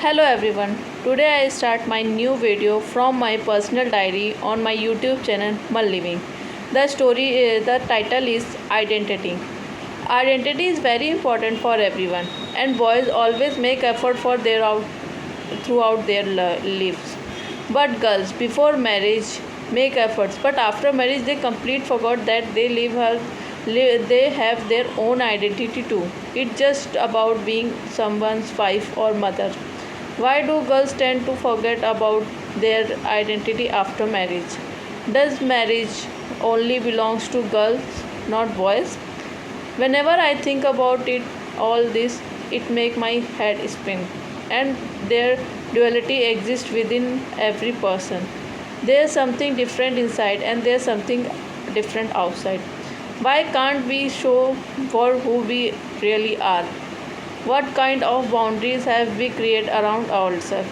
Hello everyone. Today I start my new video from my personal diary on my YouTube channel Mal Living. The title is Identity. Identity is very important for everyone, and boys always make effort for their out throughout their lives. But girls before marriage make efforts, but after marriage they complete forgot that they have their own identity too. It's just about being someone's wife or mother. Why do girls tend to forget about their identity after marriage? Does marriage only belongs to girls, not boys? Whenever I think about it, all this, it make my head spin. And their duality exists within every person. There's something different inside and there's something different outside. Why can't we show for who we really are? What kind of boundaries have we created around ourselves?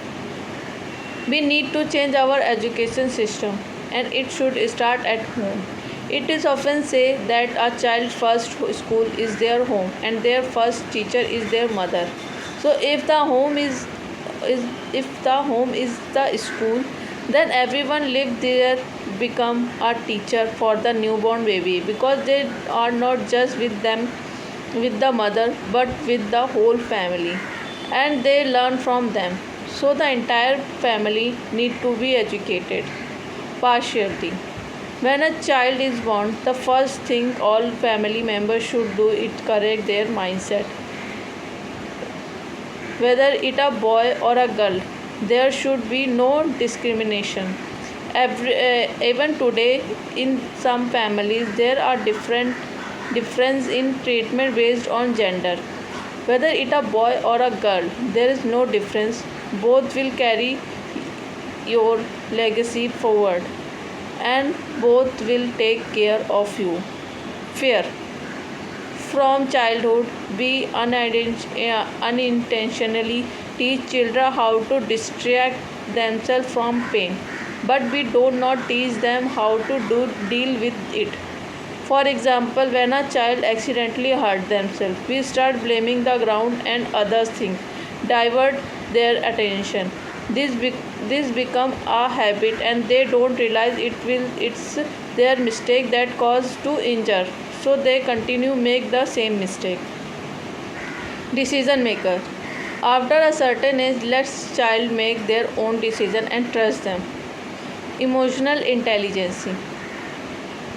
We need to change our education system and it should start at home. It is often said that a child's first school is their home and their first teacher is their mother. So is if the home is the school, then everyone live there become a teacher for the newborn baby because they are not just with the mother but with the whole family, and they learn from them. So the entire family need to be educated. Partiality. When a child is born, the first thing all family members should do is correct their mindset. Whether it a boy or a girl, there should be no discrimination. Even today, in some families, there are difference in treatment based on gender. Whether it a boy or a girl, there is no difference. Both will carry your legacy forward, and both will take care of you. Fear. From childhood, we unintentionally teach children how to distract themselves from pain, but we do not teach them how to deal with it. For example, when a child accidentally hurt themselves, we start blaming the ground and others things, divert their attention. This become a habit and they don't realize it's their mistake that caused to injure. So they continue make the same mistake. Decision maker. After a certain age, let child make their own decision and trust them. Emotional intelligence.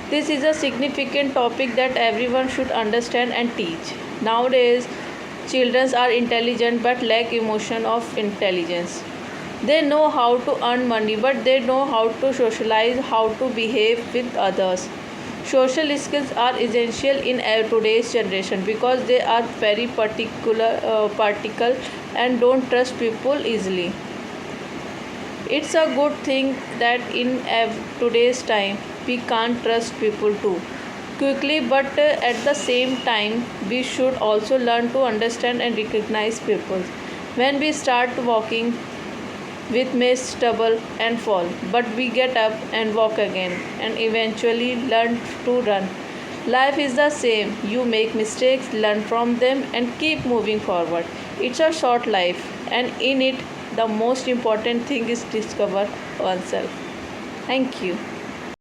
This is a significant topic that everyone should understand and teach. Nowadays, children are intelligent but lack emotion of intelligence. They know how to earn money, but they know how to socialize, how to behave with others. Social skills are essential in today's generation because they are very particular and don't trust people easily. It's a good thing that in today's time we can't trust people too quickly, but at the same time we should also learn to understand and recognize people. When we start walking, with may stumble and fall, but we get up and walk again and eventually learn to run. Life is the same. You make mistakes, learn from them, and keep moving forward. It's a short life, and in it, the most important thing is discover oneself. Thank you.